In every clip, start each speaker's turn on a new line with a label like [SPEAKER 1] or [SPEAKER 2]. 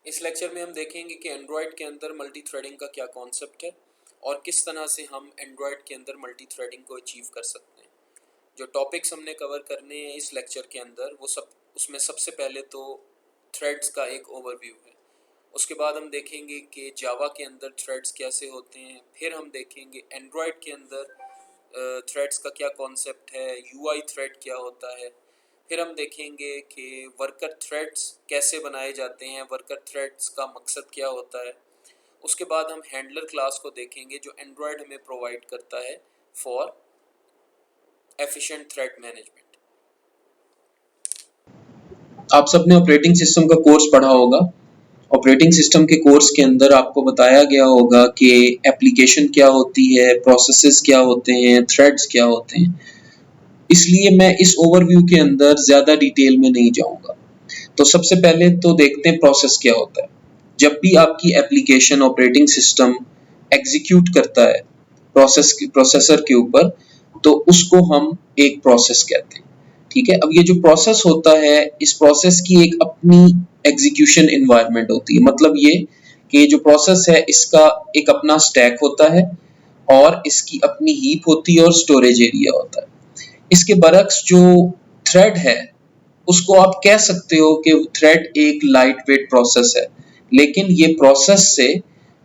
[SPEAKER 1] इस लेक्चर में हम देखेंगे कि एंड्रॉयड के अंदर मल्टी थ्रेडिंग का क्या कॉन्सेप्ट है और किस तरह से हम एंड्रॉयड के अंदर मल्टी थ्रेडिंग को अचीव कर सकते हैं। जो टॉपिक्स हमने कवर करने हैं इस लेक्चर के अंदर वो सब उसमें सबसे पहले तो थ्रेड्स का एक ओवरव्यू है। उसके बाद हम देखेंगे कि जावा के अंदर थ्रेड्स कैसे होते हैं। फिर हम देखेंगे एंड्रॉयड के अंदर थ्रेड्स का क्या कॉन्सेप्ट है, यूआई थ्रेड क्या होता है। फिर हम देखेंगे कि वर्कर थ्रेड्स कैसे बनाए जाते हैं, वर्कर थ्रेड्स का मकसद क्या होता है। उसके बाद हम हैंडलर क्लास को देखेंगे जो एंड्रॉयड हमें प्रोवाइड करता है फॉर एफिशिएंट थ्रेड मैनेजमेंट।
[SPEAKER 2] आप सबने ऑपरेटिंग सिस्टम का कोर्स पढ़ा होगा। ऑपरेटिंग सिस्टम के कोर्स के अंदर आपको बताया गया होगा कि एप्लीकेशन क्या होती है, प्रोसेसेस क्या होते हैं, थ्रेड्स क्या होते हैं। इसलिए मैं इस ओवरव्यू के अंदर ज़्यादा डिटेल में नहीं जाऊंगा। तो सबसे पहले तो देखते हैं प्रोसेस क्या होता है। जब भी आपकी एप्लीकेशन ऑपरेटिंग सिस्टम एग्जीक्यूट करता है प्रोसेसर के ऊपर, तो उसको हम एक प्रोसेस कहते हैं। ठीक है, अब ये जो प्रोसेस होता है, इस प्रोसेस की एक अपनी एग्जीक्यूशन एनवायरनमेंट होती है। मतलब ये कि ये जो प्रोसेस है इसका एक अपना स्टैक होता है और इसकी अपनी हीप होती है और स्टोरेज एरिया होता है। इसके बरक्स जो थ्रेड है उसको आप कह सकते हो कि थ्रेड एक लाइट वेट प्रोसेस है, लेकिन ये प्रोसेस से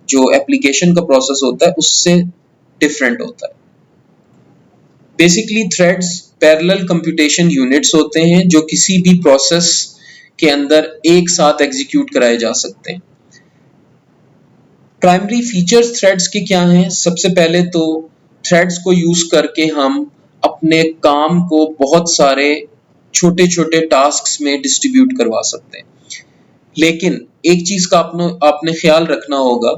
[SPEAKER 2] जो एप्लीकेशन का प्रोसेस होता है उससे डिफरेंट होता है। Basically threads parallel computation units होते हैं जो किसी भी प्रोसेस के अंदर एक साथ एग्जीक्यूट कराए जा सकते हैं। प्राइमरी फीचर्स थ्रेड्स के क्या हैं? सबसे पहले तो थ्रेड्स को यूज करके हम अपने काम को बहुत सारे छोटे छोटे टास्क्स में डिस्ट्रीब्यूट करवा सकते हैं। लेकिन एक चीज का आपने ख्याल रखना होगा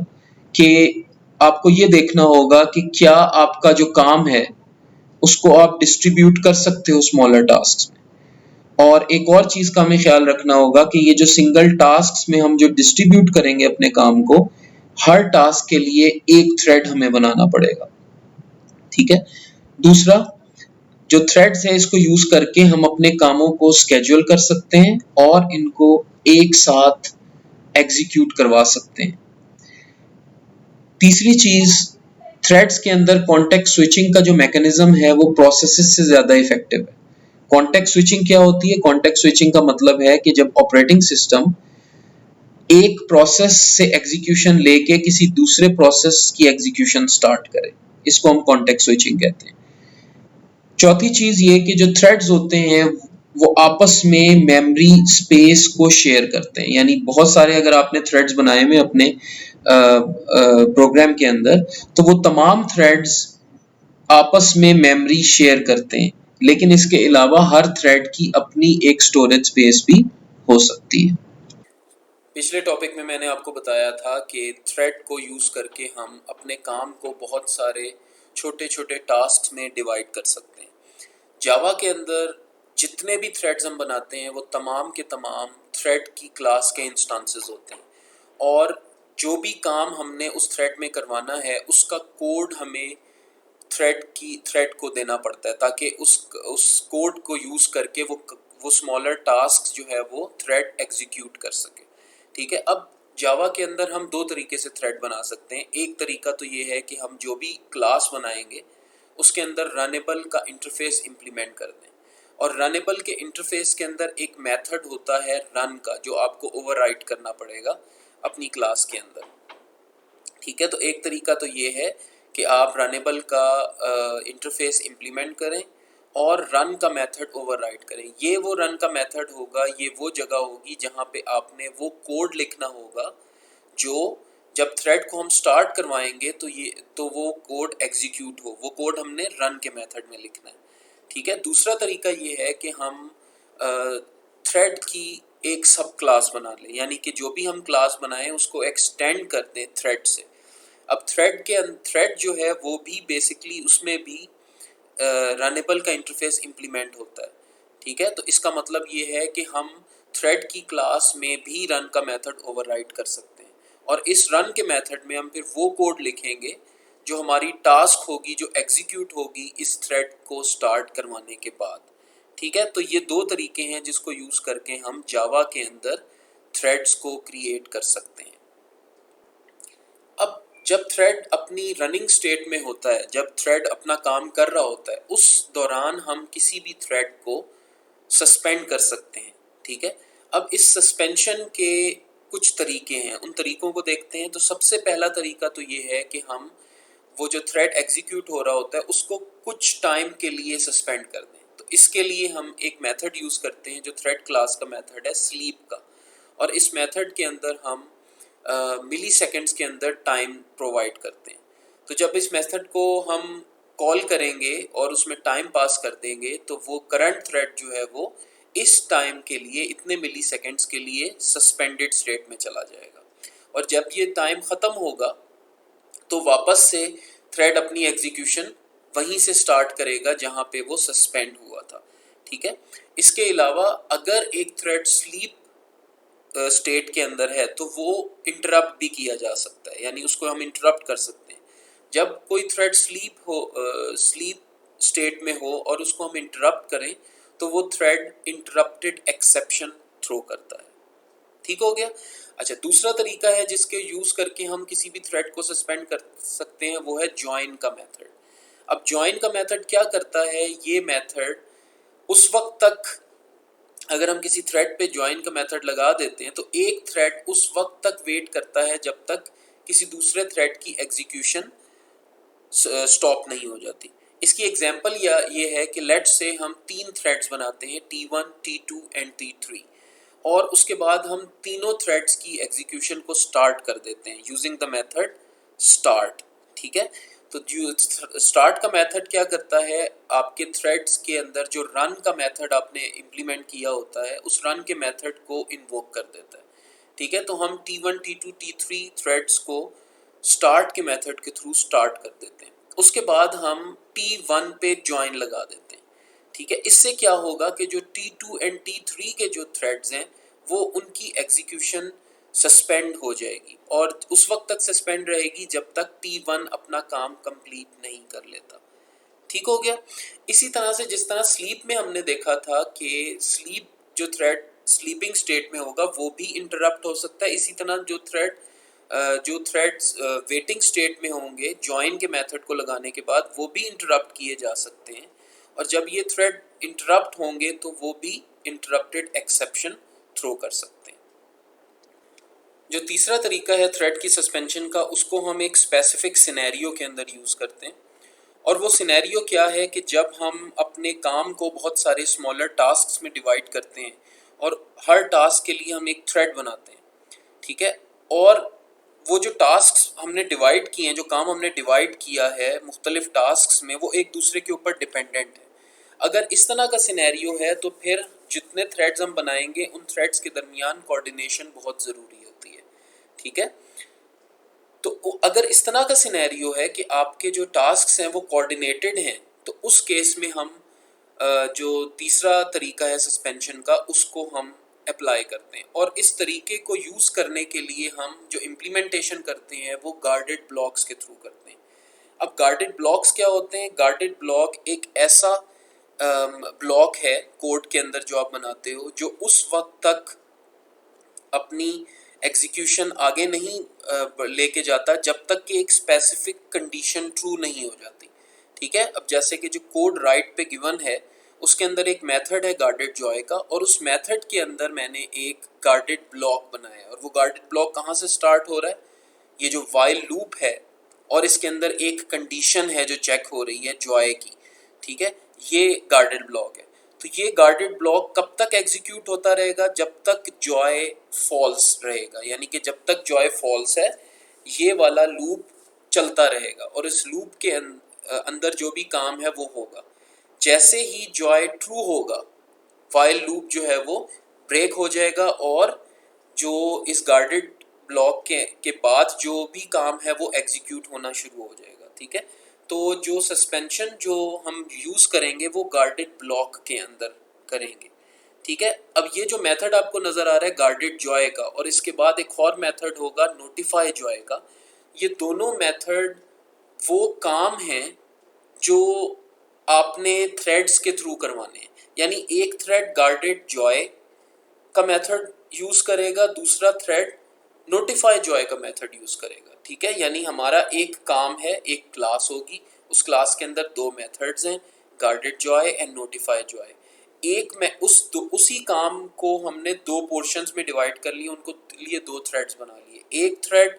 [SPEAKER 2] कि आपको ये देखना होगा कि क्या आपका जो काम है उसको आप डिस्ट्रीब्यूट कर सकते हो स्मॉलर टास्क में। और एक और चीज का हमें ख्याल रखना होगा कि ये जो सिंगल टास्क में हम जो डिस्ट्रीब्यूट करेंगे अपने काम को, हर टास्क के लिए एक थ्रेड हमें बनाना पड़ेगा। ठीक है। दूसरा, जो थ्रेड्स है इसको यूज करके हम अपने कामों को स्केड्यूल कर सकते हैं और इनको एक साथ एग्जीक्यूट करवा सकते हैं। तीसरी चीज, थ्रेड्स के अंदर कॉन्टेक्स्ट स्विचिंग का जो मैकेनिज्म है वो प्रोसेसेस से ज्यादा इफेक्टिव है। कॉन्टेक्स्ट स्विचिंग क्या होती है? कॉन्टेक्स्ट स्विचिंग का मतलब है कि जब ऑपरेटिंग सिस्टम एक प्रोसेस से एग्जीक्यूशन लेके किसी दूसरे प्रोसेस की एग्जीक्यूशन स्टार्ट करे, इसको हम कॉन्टेक्स्ट स्विचिंग कहते हैं। चौथी चीज ये कि जो थ्रेड्स होते हैं वो आपस में मेमोरी स्पेस को शेयर करते हैं। यानी बहुत सारे अगर आपने थ्रेड्स बनाए हुए अपने प्रोग्राम के अंदर, तो वो तमाम थ्रेड्स आपस में मेमोरी शेयर करते हैं, लेकिन इसके अलावा हर थ्रेड की अपनी एक स्टोरेज स्पेस भी हो सकती है।
[SPEAKER 1] पिछले टॉपिक में मैंने आपको बताया था कि थ्रेड को यूज़ करके हम अपने काम को बहुत सारे छोटे छोटे टास्क में डिवाइड कर सकते हैं। जावा के अंदर जितने भी थ्रेड्स हम बनाते हैं वो तमाम के तमाम थ्रेड की क्लास के इंस्टांसेस होते हैं और जो भी काम हमने उस थ्रेड में करवाना है उसका कोड हमें थ्रेड को देना पड़ता है ताकि उस कोड को यूज़ करके वो स्मॉलर टास्क जो है वो थ्रेड एग्जीक्यूट कर सके। ठीक है, अब जावा के अंदर हम दो तरीके से थ्रेड बना सकते हैं। एक तरीका तो ये है कि हम जो भी क्लास बनाएंगे उसके अंदर रनेबल का इंटरफेस इम्प्लीमेंट कर दें और रनेबल के इंटरफेस के अंदर एक मेथड होता है रन का जो आपको ओवरराइट करना पड़ेगा अपनी क्लास के अंदर। ठीक है, तो एक तरीका तो ये है कि आप रनेबल का इंटरफेस इम्प्लीमेंट करें और रन का मेथड ओवरराइट करें। ये वो रन का मेथड होगा, ये वो जगह होगी जहाँ पे आपने वो कोड लिखना होगा जो जब थ्रेड को हम स्टार्ट करवाएंगे तो वो कोड एग्जीक्यूट हो। वो कोड हमने रन के मेथड में लिखना है। ठीक है, दूसरा तरीका ये है कि हम थ्रेड की एक सब क्लास बना लें, यानी कि जो भी हम क्लास बनाएं उसको एक्सटेंड कर दें थ्रेड से। अब थ्रेड जो है वो भी बेसिकली उसमें भी रनेबल का इंटरफेस इम्प्लीमेंट होता है। ठीक है, तो इसका मतलब ये है कि हम थ्रेड की क्लास में भी रन का मेथड ओवरराइड कर सकते हैं और इस रन के मेथड में हम फिर वो कोड लिखेंगे जो हमारी टास्क होगी जो एग्जीक्यूट होगी इस थ्रेड को स्टार्ट करवाने के बाद। ठीक है, तो ये दो तरीके हैं जिसको यूज़ करके हम जावा के अंदर थ्रेड्स को क्रिएट कर सकते हैं। अब जब थ्रेड अपनी रनिंग स्टेट में होता है, जब थ्रेड अपना काम कर रहा होता है, उस दौरान हम किसी भी थ्रेड को सस्पेंड कर सकते हैं। ठीक है, अब इस सस्पेंशन के कुछ तरीके हैं, उन तरीकों को देखते हैं। तो सबसे पहला तरीका तो ये है कि हम वो जो थ्रेड एग्जीक्यूट हो रहा होता है उसको कुछ टाइम के लिए सस्पेंड कर दें। तो इसके लिए हम एक मेथड यूज़ करते हैं जो थ्रेड क्लास का मेथड है, स्लीप का। और इस मेथड के अंदर हम मिली सेकेंड्स के अंदर टाइम प्रोवाइड करते हैं। तो जब इस मेथड को हम कॉल करेंगे और उसमें टाइम पास कर देंगे तो वो करंट थ्रेड जो है वो इस टाइम के लिए, इतने मिली सेकेंड्स के लिए सस्पेंडेड स्टेट में चला जाएगा। और जब ये टाइम ख़त्म होगा तो वापस से थ्रेड अपनी एग्जीक्यूशन वहीं से स्टार्ट करेगा जहाँ पे वो सस्पेंड हुआ था। ठीक है, इसके अलावा अगर एक थ्रेड स्लीप स्टेट के अंदर है तो वो इंटरप्ट भी किया जा सकता है, यानी उसको हम इंटरप्ट कर सकते हैं। जब कोई थ्रेड स्लीप स्टेट में हो और उसको हम इंटरप्ट करें तो वो थ्रेड इंटरप्टेड एक्सेप्शन थ्रो करता है। ठीक हो गया। अच्छा, दूसरा तरीका है जिसके यूज करके हम किसी भी थ्रेड को सस्पेंड कर सकते हैं, वो है ज्वाइन का मेथड। अब ज्वाइन का मेथड क्या करता है, ये मेथड उस वक्त तक, अगर हम किसी थ्रेड पे ज्वाइन का मेथड लगा देते हैं तो एक थ्रेड उस वक्त तक वेट करता है जब तक किसी दूसरे थ्रेड की एग्जीक्यूशन स्टॉप नहीं हो जाती। इसकी एग्जांपल ये है कि लेट्स से हम 3 थ्रेड्स बनाते हैं, T1, T2 एंड T3, और उसके बाद हम तीनों थ्रेड्स की एग्जीक्यूशन को स्टार्ट कर देते हैं यूजिंग द मेथड स्टार्ट। ठीक है, तो जो स्टार्ट का मेथड क्या करता है, आपके थ्रेड्स के अंदर जो रन का मेथड आपने इम्प्लीमेंट किया होता है उस रन के मेथड को इन्वोक कर देता है। ठीक है, तो हम T1, T2, T3 थ्रेड्स को स्टार्ट के मेथड के थ्रू स्टार्ट कर देते हैं। उसके बाद हम T1 पे ज्वाइन लगा देते हैं। ठीक है, इससे क्या होगा कि जो T2 एंड T3 के जो थ्रेड्स हैं वो उनकी एग्जीक्यूशन सस्पेंड हो जाएगी और उस वक्त तक सस्पेंड रहेगी जब तक T1 अपना काम कंप्लीट नहीं कर लेता। ठीक हो गया। इसी तरह से जिस तरह स्लीप में हमने देखा था कि स्लीप जो थ्रेड स्लीपिंग स्टेट में होगा वो भी इंटरप्ट हो सकता है, इसी तरह जो थ्रेड्स वेटिंग स्टेट में होंगे ज्वाइन के मेथड को लगाने के बाद वो भी इंटरप्ट किए जा सकते हैं। और जब ये थ्रेड इंटरप्ट होंगे तो वो भी इंटरप्टेड एक्सेप्शन थ्रो कर सकते हैं। जो तीसरा तरीका है थ्रेड की सस्पेंशन का, उसको हम एक स्पेसिफिक सिनेरियो के अंदर यूज़ करते हैं। और वो सिनेरियो क्या है कि जब हम अपने काम को बहुत सारे स्मॉलर टास्क्स में डिवाइड करते हैं और हर टास्क के लिए हम एक थ्रेड बनाते हैं। ठीक है, और वो जो टास्क्स हमने डिवाइड किए हैं, जो काम हमने डिवाइड किया है मुख्तलिफ टास्क्स में, वो एक दूसरे के ऊपर डिपेंडेंट है। अगर इस तरह का सिनेरियो है तो फिर जितने थ्रेड्स हम बनाएंगे उन थ्रेड्स के दरमियान कोऑर्डिनेशन बहुत ज़रूरी होती है। ठीक है, तो अगर इस तरह का सिनेरियो है कि आपके जो टास्क्स हैं वो कोऑर्डिनेटेड हैं तो उस केस में हम जो तीसरा तरीका है सस्पेंशन का उसको हम अप्लाई करते हैं। और इस तरीके को यूज़ करने के लिए हम जो इम्प्लीमेंटेशन करते हैं वो गार्डेड ब्लॉक्स के थ्रू करते हैं। अब गार्डेड ब्लॉक्स क्या होते हैं? गार्डेड ब्लॉक एक ऐसा ब्लॉक है कोड के अंदर जो आप बनाते हो जो उस वक्त तक अपनी एग्जीक्यूशन आगे नहीं लेके जाता जब तक कि एक स्पेसिफिक कंडीशन ट्रू नहीं हो जाती। ठीक है, अब जैसे कि जो कोड राइट पे गिवन है उसके अंदर एक मेथड है गार्डेड जॉय का, और उस मेथड के अंदर मैंने एक गार्डेड ब्लॉक बनाया है। और वो गार्डेड ब्लॉक कहाँ से स्टार्ट हो रहा है? ये जो वाइल लूप है और इसके अंदर एक कंडीशन है जो चेक हो रही है जॉय की। ठीक है, ये गार्डेड ब्लॉक है। तो ये गार्डेड ब्लॉक कब तक एग्जीक्यूट होता रहेगा? जब तक जॉय फॉल्स रहेगा, यानी कि जब तक जॉय फॉल्स है ये वाला लूप चलता रहेगा और इस लूप के अंदर जो भी काम है वो होगा। जैसे ही जॉय ट्रू होगा वाइल लूप जो है वो ब्रेक हो जाएगा और जो इस गार्डेड ब्लॉक के बाद जो भी काम है वो एग्जीक्यूट होना शुरू हो जाएगा। ठीक है, तो जो सस्पेंशन जो हम यूज़ करेंगे वो गार्डेड ब्लॉक के अंदर करेंगे। ठीक है, अब ये जो मेथड आपको नज़र आ रहा है गार्डेड जॉय का, और इसके बाद एक और मेथड होगा नोटिफाई जॉय का। ये दोनों मेथड वो काम हैं जो आपने थ्रेड्स के थ्रू करवाने हैं। यानी एक थ्रेड गार्डेड जॉय का मेथड यूज करेगा, दूसरा थ्रेड नोटिफाई जॉय का मेथड यूज करेगा। ठीक है, यानी हमारा एक काम है, एक क्लास होगी, उस क्लास के अंदर दो मेथड्स हैं, guarded Joy and notify Joy. एक में उसी काम को हमने दो पोर्शंस में डिवाइड कर लिया, उनको लिए दो थ्रेड्स बना लिए। एक थ्रेड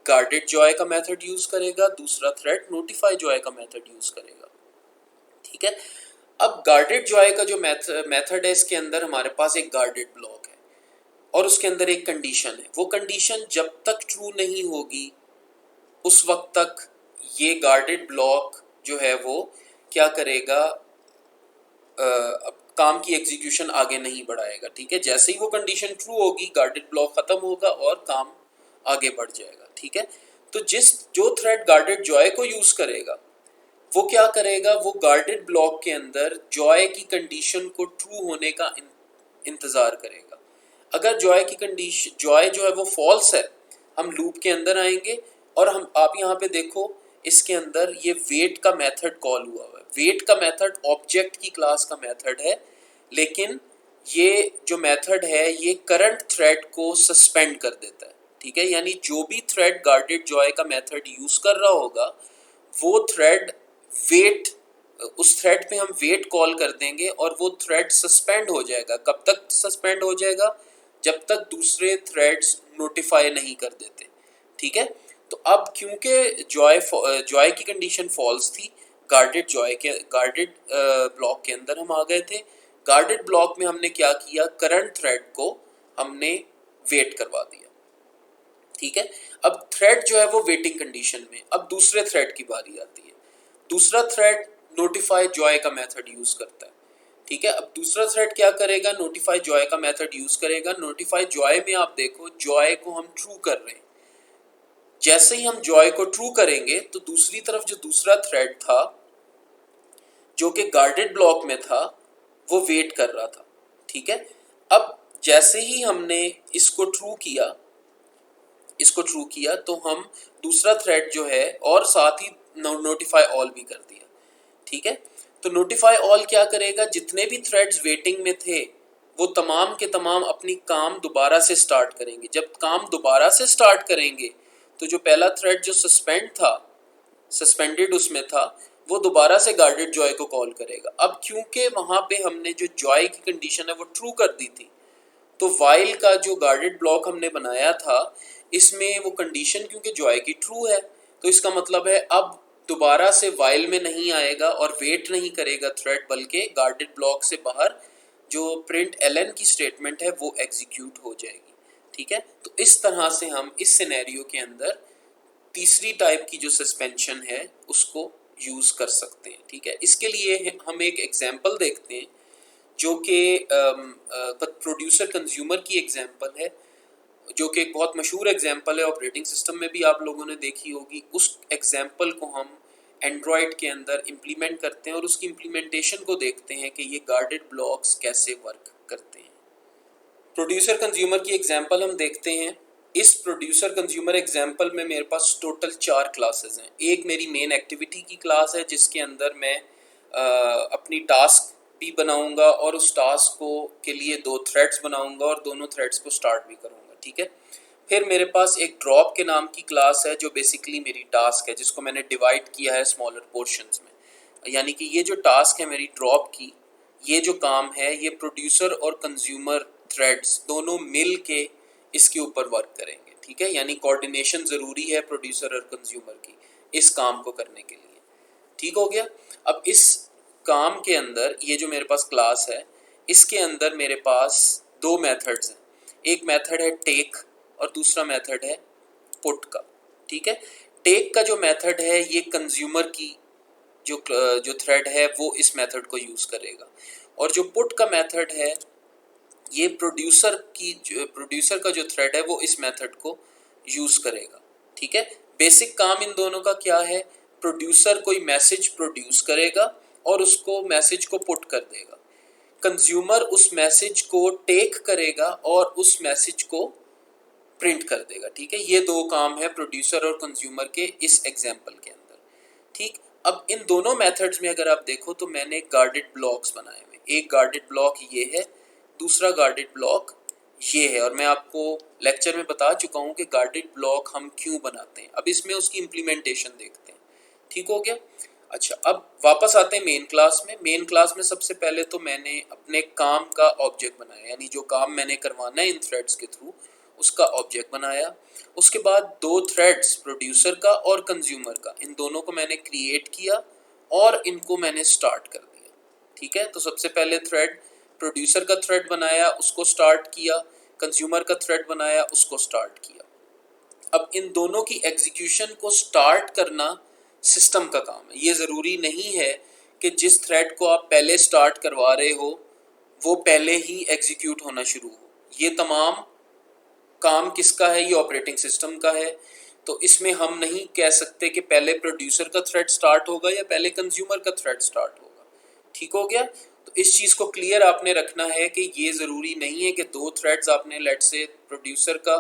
[SPEAKER 1] गार्डेड जॉय का मेथड यूज करेगा, दूसरा थ्रेड नोटिफाई जॉय का मेथड यूज करेगा। ठीक है, अब गार्डेड जॉय का जो मेथड है, इसके अंदर हमारे पास एक गार्डेड ब्लॉक है और उसके अंदर एक कंडीशन है। वो कंडीशन जब तक ट्रू नहीं होगी उस वक्त तक ये गार्डेड ब्लॉक जो है वो क्या करेगा, अब काम की एग्जीक्यूशन आगे नहीं बढ़ाएगा। ठीक है, जैसे ही वो कंडीशन ट्रू होगी गार्डेड ब्लॉक खत्म होगा और काम आगे बढ़ जाएगा। ठीक है, तो जो थ्रेड गार्डेड जॉय को यूज करेगा वो क्या करेगा, वो गार्डेड ब्लॉक के अंदर जॉय की कंडीशन को ट्रू होने का इंतजार करेगा। अगर जॉय जो है वो फॉल्स है, हम लूप के अंदर आएंगे और हम आप यहाँ पे देखो इसके अंदर ये वेट का मेथड कॉल हुआ है। वेट का मेथड ऑब्जेक्ट की क्लास का मेथड है, लेकिन ये जो मेथड है ये करंट थ्रेड को सस्पेंड कर देता है। ठीक है, यानी जो भी थ्रेड गार्डेड जॉय का मेथड यूज कर रहा होगा वो थ्रेड वेट उस थ्रेड पे हम वेट कॉल कर देंगे और वो थ्रेड सस्पेंड हो जाएगा। कब तक सस्पेंड हो जाएगा, जब तक दूसरे थ्रेड्स नोटिफाई नहीं कर देते। ठीक है, तो अब क्योंकि जॉय की कंडीशन फॉल्स थी, गार्डेड ब्लॉक के अंदर हम आ गए थे। गार्डेड ब्लॉक में हमने क्या किया, करंट थ्रेड को हमने वेट करवा दिया। ठीक है, अब थ्रेड जो है वो वेटिंग कंडीशन में, अब दूसरे थ्रेड की बारी आती है। दूसरा थ्रेड नोटिफाई जॉय का मेथड यूज करता है। ठीक है, अब दूसरा थ्रेड क्या करेगा, नोटिफाई जॉय का मेथड यूज करेगा। नोटिफाई जॉय में आप देखो जॉय को हम ट्रू कर रहे हैं। जैसे ही हम जॉय को ट्रू करेंगे तो दूसरी तरफ जो दूसरा थ्रेड था जो कि गार्डेड ब्लॉक में था वो वेट कर रहा था। ठीक है, अब जैसे ही हमने इसको ट्रू किया तो हम दूसरा थ्रेड जो है और साथ ही नोटिफाई ऑल भी कर दिया। ठीक है, तो नोटिफाई ऑल क्या करेगा, जितने भी थ्रेड्स वेटिंग में थे वो तमाम के तमाम अपनी काम दोबारा से स्टार्ट करेंगे। जब काम दोबारा से स्टार्ट करेंगे तो जो पहला थ्रेड जो सस्पेंडेड उसमें था, वो दोबारा से गार्डेड जॉय को कॉल करेगा। अब क्योंकि वहां पे हमने जो जॉय की कंडीशन है वो ट्रू कर दी थी, तो वाइल का जो गार्डेड ब्लॉक हमने बनाया था इसमें वो कंडीशन क्योंकि जॉय की ट्रू है, तो इसका मतलब है अब दोबारा से वाइल में नहीं आएगा और वेट नहीं करेगा थ्रेड, बल्कि गार्डेड ब्लॉक से बाहर जो प्रिंट एलन की स्टेटमेंट है वो एग्जीक्यूट हो जाएगी। ठीक है, तो इस तरह से हम इस सिनेरियो के अंदर तीसरी टाइप की जो सस्पेंशन है उसको यूज कर सकते हैं। ठीक है, इसके लिए हम एक एग्जांपल देखते हैं जो कि प्रोड्यूसर कंज्यूमर की एग्जांपल है, जो कि एक बहुत मशहूर एग्जांपल है, ऑपरेटिंग सिस्टम में भी आप लोगों ने देखी होगी। उस एग्जांपल को हम एंड्रॉयड के अंदर इम्प्लीमेंट करते हैं और उसकी इम्प्लीमेंटेशन को देखते हैं कि ये गार्डेड ब्लॉक्स कैसे वर्क करते हैं। प्रोड्यूसर कंज्यूमर की एग्जांपल हम देखते हैं। इस प्रोड्यूसर कंज्यूमर एग्जांपल में मेरे पास टोटल 4 क्लासेस हैं। एक मेरी मेन एक्टिविटी की क्लास है जिसके अंदर मैं अपनी टास्क भी बनाऊंगा और उस टास्क को के लिए 2 थ्रेड्स बनाऊंगा और दोनों थ्रेड्स को स्टार्ट भी करूंगा। ठीक है, फिर मेरे पास एक ड्रॉप के नाम की क्लास है जो बेसिकली मेरी टास्क है, जिसको मैंने डिवाइड किया है स्मॉलर पोर्शंस में। यानी कि ये जो टास्क है मेरी ड्रॉप की, ये जो काम है ये प्रोड्यूसर और कंज्यूमर थ्रेड्स दोनों मिल के इसके ऊपर वर्क करेंगे। ठीक है, यानी कोऑर्डिनेशन ज़रूरी है प्रोड्यूसर और कंज्यूमर की इस काम को करने के लिए। ठीक हो गया। अब इस काम के अंदर ये जो मेरे पास क्लास है इसके अंदर मेरे पास 2 मेथड्स हैं। एक मेथड है टेक और दूसरा मेथड है पुट का। ठीक है, टेक का जो मेथड है ये कंज्यूमर की जो थ्रेड है वो इस मेथड को यूज़ करेगा, और जो पुट का मेथड है ये प्रोड्यूसर का जो थ्रेड है वो इस मेथड को यूज़ करेगा। ठीक है, बेसिक काम इन दोनों का क्या है, प्रोड्यूसर कोई मैसेज प्रोड्यूस करेगा और उसको मैसेज को पुट कर देगा। कंज्यूमर उस मैसेज को टेक करेगा और उस मैसेज को प्रिंट कर देगा। ठीक है, ये 2 काम है प्रोड्यूसर और कंज्यूमर के इस एग्जाम्पल के अंदर। ठीक, अब इन दोनों मेथड्स में अगर आप देखो तो मैंने गार्डेड ब्लॉक्स बनाए हुए। एक गार्डेड ब्लॉक ये है, दूसरा गार्डेड ब्लॉक ये है, और मैं आपको लेक्चर में बता चुका हूँ कि गार्डेड ब्लॉक हम क्यों बनाते हैं। अब इसमें उसकी इम्प्लीमेंटेशन देखते हैं। ठीक हो गया। अच्छा, अब वापस आते हैं मेन क्लास में। मेन क्लास में सबसे पहले तो मैंने अपने काम का ऑब्जेक्ट बनाया, यानी जो काम मैंने करवाना है इन थ्रेड्स के थ्रू उसका ऑब्जेक्ट बनाया। उसके बाद दो थ्रेड्स, प्रोड्यूसर का और कंज्यूमर का, इन दोनों को मैंने क्रिएट किया और इनको मैंने स्टार्ट कर दिया। ठीक है, तो सबसे पहले थ्रेड प्रोड्यूसर का थ्रेड बनाया, उसको स्टार्ट किया। कंज्यूमर का थ्रेड बनाया, उसको स्टार्ट किया। अब इन दोनों की एग्जीक्यूशन को स्टार्ट करना सिस्टम का काम है। ये ज़रूरी नहीं है कि जिस थ्रेड को आप पहले स्टार्ट करवा रहे हो वो पहले ही एग्जीक्यूट होना शुरू हो। ये तमाम काम किसका है? ये ऑपरेटिंग सिस्टम का है। तो इसमें हम नहीं कह सकते कि पहले प्रोड्यूसर का थ्रेड स्टार्ट होगा या पहले कंज्यूमर का थ्रेड स्टार्ट होगा। ठीक हो गया। तो इस चीज़ को क्लियर आपने रखना है कि ये ज़रूरी नहीं है कि दो थ्रेड्स आपने लेट से प्रोड्यूसर का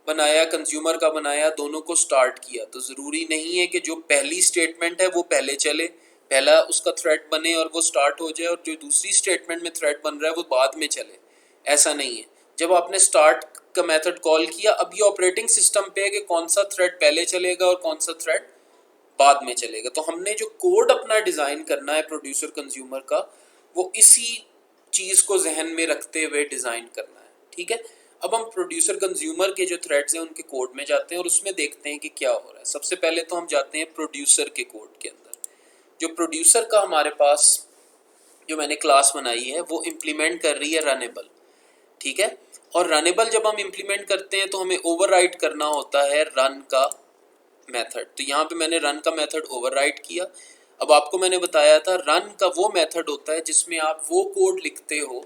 [SPEAKER 1] बनाया कंज्यूमर का बनाया, दोनों को स्टार्ट किया, तो ज़रूरी नहीं है कि जो पहली स्टेटमेंट है वो पहले चले, पहला उसका थ्रेड बने और वो स्टार्ट हो जाए, और जो दूसरी स्टेटमेंट में थ्रेड बन रहा है वो बाद में चले। ऐसा नहीं है। जब आपने स्टार्ट का मेथड कॉल किया, अब ये ऑपरेटिंग सिस्टम पे है कि कौन सा थ्रेड पहले चलेगा और कौन सा थ्रेड बाद में चलेगा। तो हमने जो कोड अपना डिज़ाइन करना है प्रोड्यूसर कंज्यूमर का, वो इसी चीज़ को जहन में रखते हुए डिज़ाइन करना है। ठीक है। अब हम प्रोड्यूसर कंज्यूमर के जो थ्रेड्स हैं उनके कोड में जाते हैं और उसमें देखते हैं कि क्या हो रहा है। सबसे पहले तो हम जाते हैं प्रोड्यूसर के कोड के अंदर। जो प्रोड्यूसर का हमारे पास जो मैंने क्लास बनाई है वो इम्प्लीमेंट कर रही है रनेबल। ठीक है। और रनेबल जब हम इम्प्लीमेंट करते हैं तो हमें ओवरराइड करना होता है रन का मेथड। तो यहाँ पे मैंने रन का मेथड ओवरराइड किया। अब आपको मैंने बताया था रन का वो मेथड होता है जिसमें आप वो कोड लिखते हो,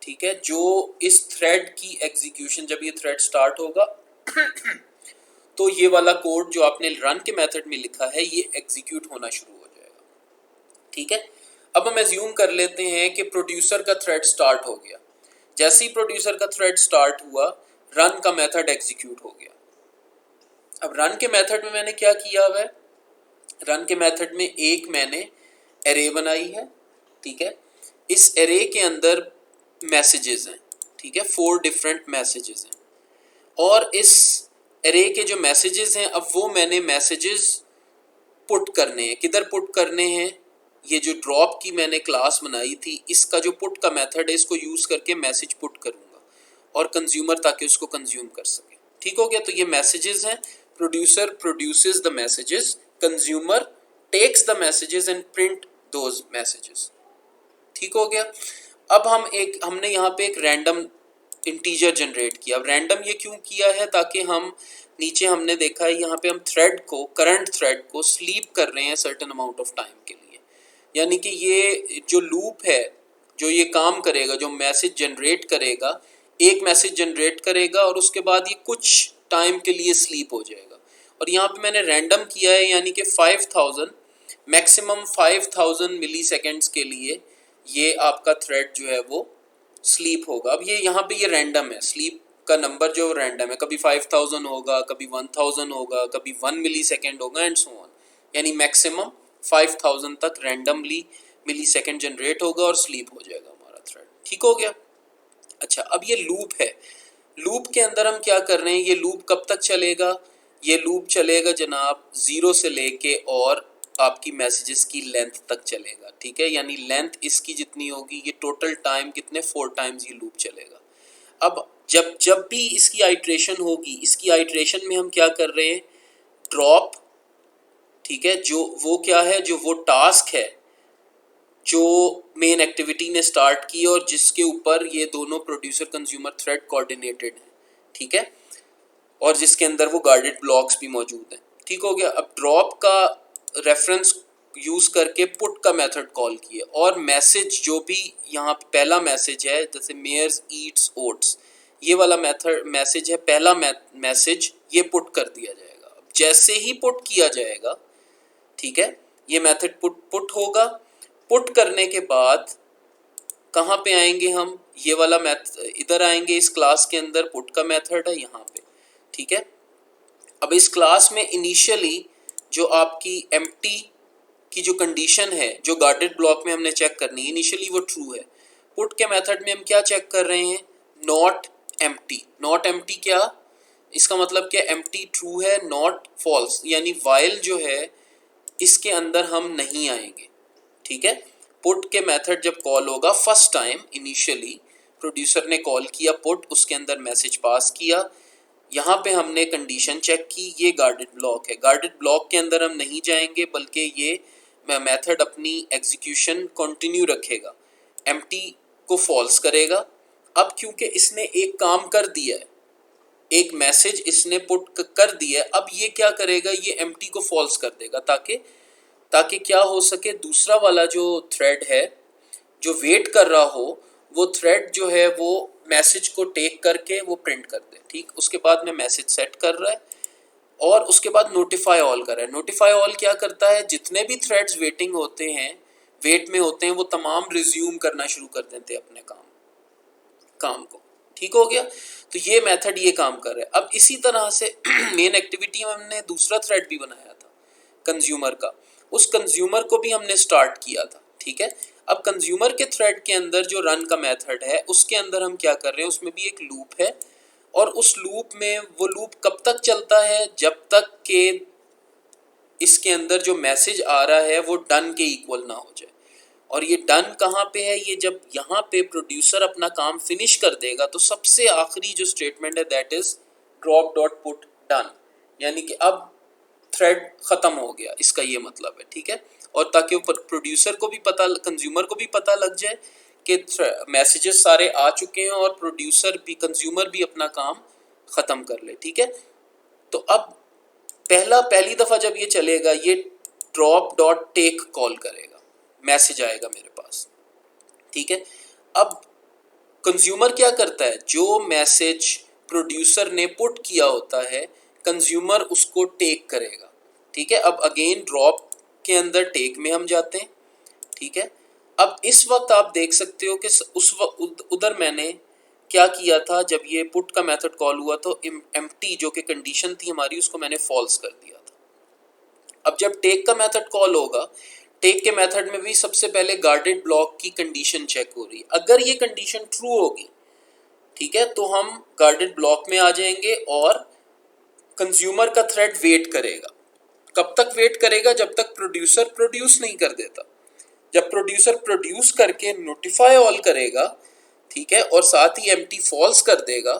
[SPEAKER 1] ठीक है, जो इस थ्रेड की एग्जीक्यूशन, जब ये थ्रेड स्टार्ट होगा तो ये वाला कोड जो आपने रन के मेथड में लिखा है ये एग्जीक्यूट होना शुरू हो जाएगा। ठीक है। अब हम एज्यूम कर लेते हैं कि प्रोड्यूसर का थ्रेड स्टार्ट हो गया। जैसे ही प्रोड्यूसर का थ्रेड स्टार्ट हुआ, रन का मेथड एग्जीक्यूट हो गया। अब रन के मेथड में मैंने क्या किया हुआ है? रन के मेथड में एक मैंने एरे बनाई है। ठीक है। इस एरे के अंदर मैसेजेस हैं। ठीक है, 4 डिफरेंट मैसेजेस हैं। और इस एरे के जो मैसेजेस हैं, अब वो मैंने मैसेजेस पुट करने हैं। किधर पुट करने हैं? ये जो ड्रॉप की मैंने क्लास बनाई थी, इसका जो पुट का मेथड है, इसको यूज़ करके मैसेज पुट करूँगा और कंज्यूमर ताकि उसको कंज्यूम कर सके। ठीक हो गया। तो ये मैसेजेस हैं। Producer produces the messages, consumer takes the messages and print those messages. ठीक हो गया। अब हमने यहाँ पे एक रैंडम इंटीजर जनरेट किया। अब रैंडम ये क्यों किया है? ताकि हम नीचे हमने देखा है यहाँ पे हम थ्रेड को, करंट थ्रेड को स्लीप कर रहे हैं सर्टेन अमाउंट ऑफ टाइम के लिए। यानी कि ये जो लूप है जो ये काम करेगा, जो मैसेज जनरेट करेगा, एक मैसेज जनरेट करेगा और उसके बाद ये कुछ टाइम के लिए स्लीप हो जाएगा। और यहाँ पे मैंने रैंडम किया है, यानी कि 5000 मैक्सिमम 5000 मिली सेकेंड्स के लिए ये आपका थ्रेड जो है वो स्लीप होगा। अब ये यहाँ पे ये रैंडम है, स्लीप का नंबर जो रैंडम है, कभी 5000 होगा, कभी 1000 होगा, कभी 1 मिली सेकेंड होगा एंड सो ऑन। यानी मैक्सिमम 5000 तक रैंडमली मिली सेकेंड जनरेट होगा और स्लीप हो जाएगा हमारा थ्रेड। ठीक हो गया। अच्छा, अब ये लूप है। लूप के अंदर हम क्या कर रहे हैं? ये लूप कब तक चलेगा? ये लूप चलेगा जनाब 0 से लेके और आपकी मैसेजेस की लेंथ तक चलेगा। ठीक है, यानी लेंथ इसकी जितनी होगी, ये टोटल टाइम कितने 4 टाइम्स ये लूप चलेगा। अब जब जब भी इसकी आइट्रेशन होगी, इसकी आइट्रेशन में हम क्या कर रहे हैं? ड्रॉप। ठीक है, जो वो क्या है, जो वो टास्क है जो मेन एक्टिविटी ने स्टार्ट की और जिसके ऊपर ये दोनों प्रोड्यूसर कंज्यूमर थ्रेड कोऑर्डिनेटेड है। ठीक है, और जिसके अंदर वो गार्डेड ब्लॉक्स भी मौजूद हैं। ठीक हो गया। अब ड्रॉप का रेफरेंस यूज़ करके पुट का मेथड कॉल किया और मैसेज जो भी यहाँ पे पहला मैसेज है, जैसे मेयर्स ईट्स ओट्स, ये वाला मेथड मैसेज है, पहला मैसेज ये पुट कर दिया जाएगा। अब जैसे ही पुट किया जाएगा, ठीक है, ये मेथड पुट होगा। पुट करने के बाद कहाँ पे आएंगे हम? ये वाला इधर आएंगे, इस क्लास के अंदर पुट का मेथड है यहाँ पे। ठीक है। अब इस क्लास में इनिशियली जो आपकी एम्प्टी की जो कंडीशन है, जो गार्डेड ब्लॉक में हमने चेक करनी है, इनिशियली वो ट्रू है। पुट के मेथड में हम क्या चेक कर रहे हैं? Not empty. नॉट एम्प्टी क्या, इसका मतलब क्या, एम्प्टी ट्रू है, नॉट फॉल्स, यानी वाइल जो है इसके अंदर हम नहीं आएंगे। ठीक है, पुट के मेथड जब कॉल होगा फर्स्ट टाइम इनिशियली प्रोड्यूसर ने कॉल किया पुट, उसके अंदर मैसेज पास किया, यहाँ पे हमने कंडीशन चेक की, ये गार्डेड ब्लॉक है। गार्डेड ब्लॉक के अंदर हम नहीं जाएंगे बल्कि ये मेथड अपनी एग्जीक्यूशन कंटिन्यू रखेगा, एम्प्टी को फॉल्स करेगा। अब क्योंकि इसने एक काम कर दिया है, एक मैसेज इसने पुट कर दिया है, अब ये क्या करेगा, ये एम्प्टी को फॉल्स कर देगा ताकि ताकि क्या हो सके, दूसरा वाला जो थ्रेड है जो वेट कर रहा हो, वो थ्रेड जो है वो मैसेज को टेक करके वो प्रिंट कर दे। ठीक, उसके बाद में मैसेज सेट कर रहा है और उसके बाद नोटिफाई ऑल कर रहा है। नोटिफाई ऑल क्या करता है, जितने भी थ्रेड्स वेटिंग होते हैं, वेट में होते हैं, वो तमाम रिज्यूम करना शुरू कर देते हैं अपने काम को। ठीक हो गया, तो ये मेथड ये काम कर रहा है। अब इसी तरह से मेन एक्टिविटी में हमने दूसरा थ्रेड भी बनाया था कंज्यूमर का, उस कंज्यूमर को भी हमने स्टार्ट किया था। ठीक है, अब कंज्यूमर के थ्रेड के अंदर जो रन का मेथड है उसके अंदर हम क्या कर रहे हैं, उसमें भी एक लूप है और उस लूप में वो लूप कब तक चलता है, जब तक के इसके अंदर जो मैसेज आ रहा है वो डन के इक्वल ना हो जाए। और ये डन कहाँ पे है, ये जब यहाँ पे प्रोड्यूसर अपना काम फिनिश कर देगा तो सबसे आखिरी जो स्टेटमेंट है that is drop dot put done, यानी कि अब थ्रेड खत्म हो गया, इसका ये मतलब है। ठीक है, और ताकि वो प्रोड्यूसर को भी पता, कंज्यूमर को भी पता लग जाए कि मैसेजेस सारे आ चुके हैं और प्रोड्यूसर भी, कंज्यूमर भी अपना काम खत्म कर ले। ठीक है, तो अब पहली दफा जब ये चलेगा, ये ड्रॉप डॉट टेक कॉल करेगा, मैसेज आएगा मेरे पास। ठीक है, अब कंज्यूमर क्या करता है, जो मैसेज प्रोड्यूसर ने पुट किया होता है कंज्यूमर उसको टेक करेगा। ठीक है, अब अगेन ड्रॉप के अंदर टेक में हम जाते हैं। ठीक है, अब इस वक्त आप देख सकते हो कि उस वक्त उधर मैंने क्या किया था, जब ये पुट का मेथड कॉल हुआ तो एम्प्टी जो कि कंडीशन थी हमारी उसको मैंने फॉल्स कर दिया था। अब जब टेक का मेथड कॉल होगा, टेक के मेथड में भी सबसे पहले गार्डेड ब्लॉक की कंडीशन चेक हो रही है। अगर ये कंडीशन ट्रू होगी, ठीक है, तो हम गार्डेड ब्लॉक में आ जाएंगे और कंज्यूमर का थ्रेड वेट करेगा। कब तक वेट करेगा, जब तक प्रोड्यूसर प्रोड्यूस नहीं कर देता। जब प्रोड्यूसर प्रोड्यूस करके नोटिफाई ऑल करेगा, ठीक है, और साथ ही एम्प्टी फॉल्स कर देगा,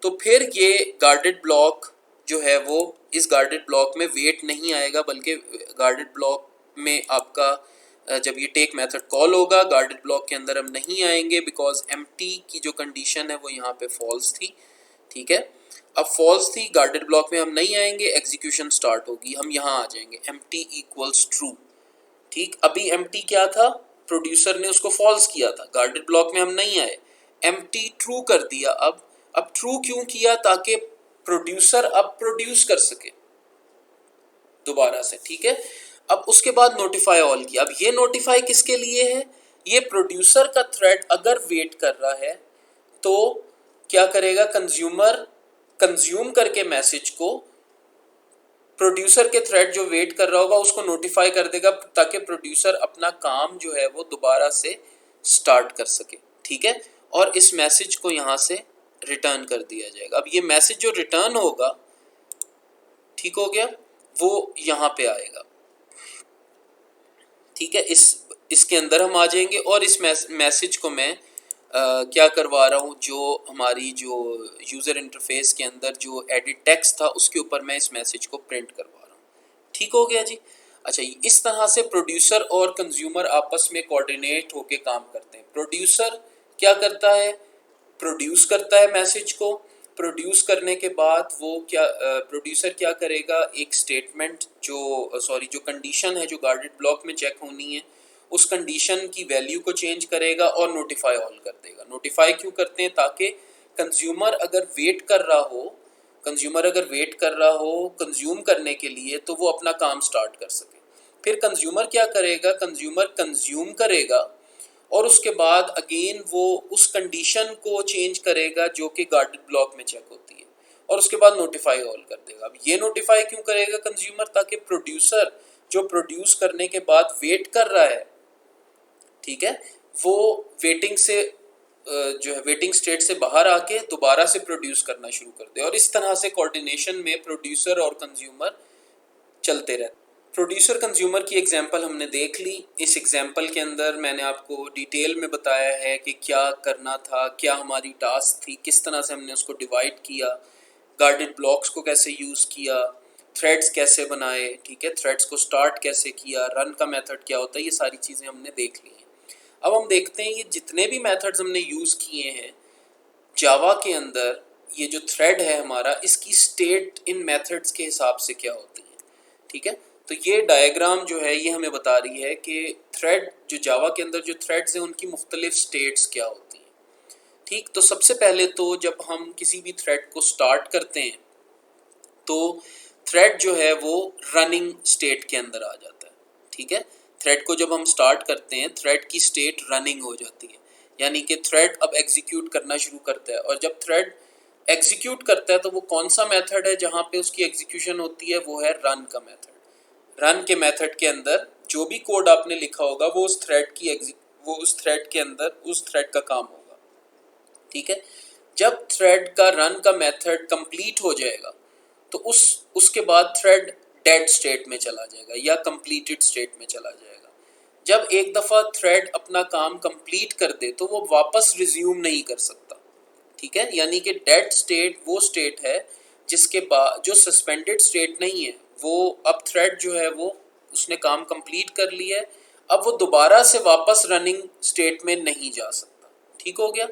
[SPEAKER 1] तो फिर ये गार्डेड ब्लॉक जो है वो इस गार्डेड ब्लॉक में वेट नहीं आएगा, बल्कि गार्डेड ब्लॉक में आपका जब ये टेक मेथड कॉल होगा गार्डेड ब्लॉक के अंदर हम नहीं आएंगे, बिकॉज एम्प्टी की जो कंडीशन है वो यहाँ पे फॉल्स थी। ठीक है, अब फॉल्स थी, गार्डेड ब्लॉक में हम नहीं आएंगे, एग्जीक्यूशन स्टार्ट होगी, हम यहाँ आ जाएंगे एम्प्टी इक्वल्स ट्रू। ठीक, अभी एम्प्टी क्या था, प्रोड्यूसर ने उसको फॉल्स किया था, गार्डेड ब्लॉक में हम नहीं आए, एम्प्टी ट्रू कर दिया। अब ट्रू क्यों किया, ताकि प्रोड्यूसर अब प्रोड्यूस कर सके दोबारा से। ठीक है, अब उसके बाद नोटिफाई ऑल किया। अब ये नोटिफाई किसके लिए है, ये प्रोड्यूसर का थ्रेड अगर वेट कर रहा है तो क्या करेगा, कंज्यूमर कंज्यूम करके मैसेज को प्रोड्यूसर के थ्रेड जो वेट कर रहा होगा उसको नोटिफाई कर देगा, ताकि प्रोड्यूसर अपना काम जो है वो दोबारा से स्टार्ट कर सके। ठीक है, और इस मैसेज को यहाँ से रिटर्न कर दिया जाएगा। अब ये मैसेज जो रिटर्न होगा, ठीक हो गया, वो यहाँ पे आएगा। ठीक है, इसके अंदर हम आ जाएंगे और इस मैसेज को मैं क्या करवा रहा हूँ, जो हमारी जो यूज़र इंटरफेस के अंदर जो एडिट टेक्स्ट था उसके ऊपर मैं इस मैसेज को प्रिंट करवा रहा हूँ। ठीक हो गया जी। अच्छा, इस तरह से प्रोड्यूसर और कंज्यूमर आपस में कोऑर्डिनेट होके काम करते हैं। प्रोड्यूसर क्या करता है, प्रोड्यूस करता है मैसेज को, प्रोड्यूस करने के बाद वो क्या प्रोड्यूसर क्या करेगा, एक स्टेटमेंट जो कंडीशन है जो गार्डेड ब्लॉक में चेक होनी है उस कंडीशन की वैल्यू को चेंज करेगा और नोटिफाई ऑल कर देगा। नोटिफाई क्यों करते हैं, ताकि कंज्यूमर अगर वेट कर रहा हो कंज्यूम करने के लिए, तो वो अपना काम स्टार्ट कर सके। फिर कंज्यूमर क्या करेगा, कंज्यूमर कंज्यूम करेगा और उसके बाद अगेन वो उस कंडीशन को चेंज करेगा जो कि गार्डेड ब्लॉक में चेक होती है, और उसके बाद नोटिफाई ऑल कर देगा। अब ये नोटिफाई क्यों करेगा कंज्यूमर, ताकि प्रोड्यूसर जो प्रोड्यूस करने के बाद वेट कर रहा है, ठीक है, वो वेटिंग से जो है वेटिंग स्टेट से बाहर आके दोबारा से प्रोड्यूस करना शुरू कर दे, और इस तरह से कोऑर्डिनेशन में प्रोड्यूसर और कंज्यूमर चलते रहते। प्रोड्यूसर कंज्यूमर की एग्जांपल हमने देख ली। इस एग्जांपल के अंदर मैंने आपको डिटेल में बताया है कि क्या करना था, क्या हमारी टास्क थी, किस तरह से हमने उसको डिवाइड किया, गार्डेड ब्लॉक्स को कैसे यूज़ किया, थ्रेड्स कैसे बनाए, ठीक है, थ्रेड्स को स्टार्ट कैसे किया, रन का मेथड क्या होता है, ये सारी चीज़ें हमने देख ली हैं। अब हम देखते हैं ये जितने भी मेथड्स हमने यूज़ किए हैं जावा के अंदर, ये जो थ्रेड है हमारा, इसकी स्टेट इन मेथड्स के हिसाब से क्या होती है, ठीक है। तो ये डायग्राम जो है ये हमें बता रही है कि थ्रेड जो जावा के अंदर जो थ्रेड्स हैं उनकी मुख्तलिफ स्टेट्स क्या होती हैं, ठीक। तो सबसे पहले तो जब हम किसी भी थ्रेड को स्टार्ट करते हैं तो थ्रेड जो है वो रनिंग स्टेट के अंदर आ जाता है, ठीक है। थ्रेड को जब हम स्टार्ट करते हैं थ्रेड की स्टेट रनिंग हो जाती है, यानी कि थ्रेड अब एग्जीक्यूट करना शुरू करता है। और जब थ्रेड एग्जीक्यूट करता है तो वो कौन सा मेथड है जहाँ पे उसकी एग्जीक्यूशन होती है, वो है रन का मेथड। रन के मेथड के अंदर जो भी कोड आपने लिखा होगा वो उस थ्रेड के अंदर उस थ्रेड का काम होगा, ठीक है। जब थ्रेड का रन का मेथड कंप्लीट हो जाएगा तो उसके बाद थ्रेड डेड स्टेट में चला जाएगा या कंप्लीटेड स्टेट में चला जाएगा। जब एक दफ़ा थ्रेड अपना काम कंप्लीट कर दे तो वो वापस रिज्यूम नहीं कर सकता, ठीक है। यानी कि डेड स्टेट वो स्टेट है जिसके बाद, जो सस्पेंडेड स्टेट नहीं है, वो अब थ्रेड जो है वो उसने काम कंप्लीट कर लिया है, अब वो दोबारा से वापस रनिंग स्टेट में नहीं जा सकता, ठीक हो गया।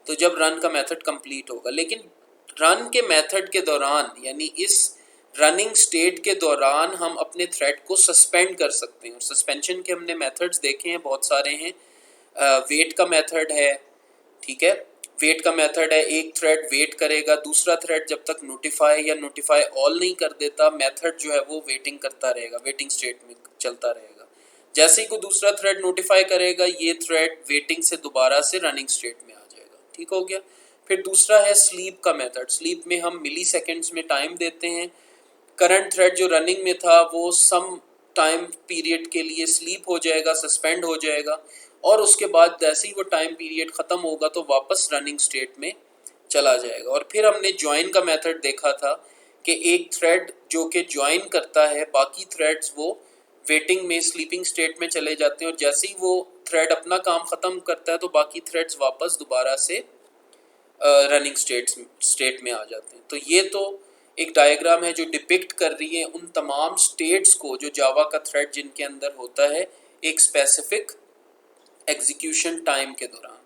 [SPEAKER 1] तो जब रन का मेथड कंप्लीट होगा, लेकिन रन के मेथड के दौरान यानी इस रनिंग स्टेट के दौरान हम अपने थ्रेड को सस्पेंड कर सकते हैं। और सस्पेंशन के हमने मेथड्स देखे हैं, बहुत सारे हैं। वेट का मेथड है, ठीक है। वेट का मेथड है, एक थ्रेड वेट करेगा, दूसरा थ्रेड जब तक नोटिफाई या नोटिफाई ऑल नहीं कर देता मेथड जो है वो वेटिंग करता रहेगा, वेटिंग स्टेट में चलता रहेगा। जैसे ही कोई दूसरा थ्रेड नोटिफाई करेगा ये थ्रेड वेटिंग से दोबारा से रनिंग स्टेट में आ जाएगा, ठीक हो गया। फिर दूसरा है स्लीप का मेथड। स्लीप में हम मिली सेकेंड्स में टाइम देते हैं। करंट थ्रेड जो रनिंग में था वो सम टाइम पीरियड के लिए स्लीप हो जाएगा, सस्पेंड हो जाएगा, और उसके बाद जैसे ही वो टाइम पीरियड ख़त्म होगा तो वापस रनिंग स्टेट में चला जाएगा। और फिर हमने ज्वाइन का मेथड देखा था कि एक थ्रेड जो कि ज्वाइन करता है बाकी थ्रेड्स, वो वेटिंग में स्लीपिंग स्टेट में चले जाते हैं, और जैसे ही वो थ्रेड अपना काम ख़त्म करता है तो बाकी थ्रेड्स वापस दोबारा से रनिंग स्टेट में आ जाते हैं। तो ये तो एक डायग्राम है जो डिपिक्ट कर रही है उन तमाम स्टेट्स को जो जावा का थ्रेड जिनके अंदर होता है एक स्पेसिफिक एग्जीक्यूशन टाइम के दौरान।